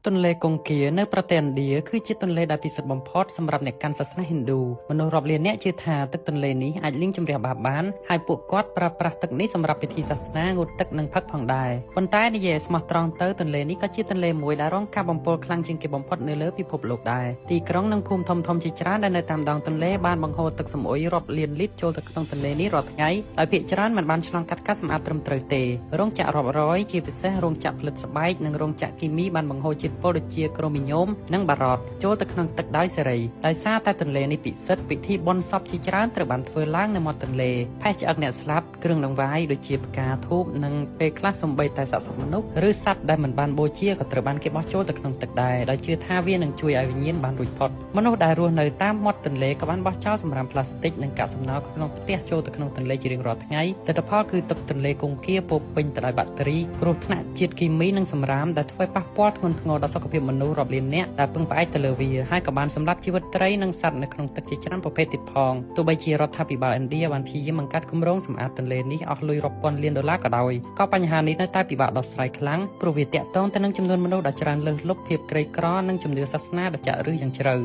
ទន្លេកុងគានៅប្រទេសឥណ្ឌាគឺជាទន្លេដែលពិសិដ្ឋបំផុតសម្រាប់អ្នកកាន់សាសនាហិណ្ឌូមនុស្សរាប់លានអ្នកជឿថាទឹកទន្លេនេះអាចលាងជម្រះបាបបានហើយពួកគាត់ប្រើប្រាស់ទឹកនេះសម្រាប់ពិធីសាសនាងូតទឹកនិងផឹកផងដែរប៉ុន្តែនិយាយស្មោះត្រង់ទៅទន្លេនេះក៏ជាទន្លេមួយដែលរងការបំពុលខ្លាំងជាងគេបំផុតនៅលើពិភពលោកដែរទីក្រុងនិងភូមិធំៗជាច្រើនដែលនៅតាមដងទន្លេបានបង្ហូរទឹកសម្អុយរាប់លានលីត្រចូលទៅក្នុងទន្លេនេះរាល់ថ្ងៃដោយភាគច្រើនមិនបានឆ្លងកាត់ការសម្អាតត្រឹមត្រូវទេរោងចក្ររាប់រយជាពិសេសរោងចក្រផលិតស្បែកនិងរោងចក្រគីមីបានបង្ហូរជាតិពុលដូចជាក្រូមីញ៉ូមនិងបារ៉តចូលទៅក្នុងទឹកដោយសេរីដោយសារតែទន្លេនេះពិសិដ្ឋពិធីបុណ្យសពជាច្រើនត្រូវបានធ្វើឡើងនៅមាត់ទន្លេផេះឆ្អឹកអ្នកស្លាប់គ្រឿងដង្វាយដូចជាផ្កាធូបនិងពេលខ្លះសូម្បីតែសាកសពមនុស្សឬសត្វដែលមិនបានបូជាក៏ត្រូវបានគេបោះចូលទៅក្នុងទឹកដែរដោយជឿថាវានឹងជួយឲ្យវិញ្ញាណបានរួចផុតមនុស្សដែលរស់នៅតាមមាត់ទន្លេក៏បានបោះចោលសម្រាមប្លាស្ទិកនិងកាកសំណល់ក្នុងផ្ទះចូលទៅក្នុងទន្លេជារៀងរាល់ថ្ងៃទិដ្ឋផលគឺទឹកទន្លេកុងគាពោពេញទៅដោយបាក់តេរីគ្រោះថ្នាក់ជាតិគីមីនិងសម្រាមដែលធ្វើឲ្យប៉ះពាល់ធ្ងន់ធ្ងរដល់សុខភាពមនុស្សរាប់លាននាក់ដែលពឹងផ្អែកទៅលើវាហើយក៏បានសម្លាប់ជីវិតត្រីនិងសត្វនៅក្នុងទឹកជាច្រើនប្រភេទទៀតផងទោះបីជារដ្ឋាភិបាលឥណ្ឌាបានព្យាយាមបង្កើតគម្រោងសម្អាតទន្លេនេះអស់លុយរាប់ពាន់លានដុល្លារក៏ដោយក៏បញ្ហានេះនៅតែពិបាកដោះស្រាយខ្លាំងព្រោះវាទាក់ទងទៅនឹងចំនួនមនុស្សដែលច្រើនលើសលប់ភាពក្រីក្រនិងជំនឿសាសនាដ៏ចាក់ឫសយ៉ាងជ្រៅ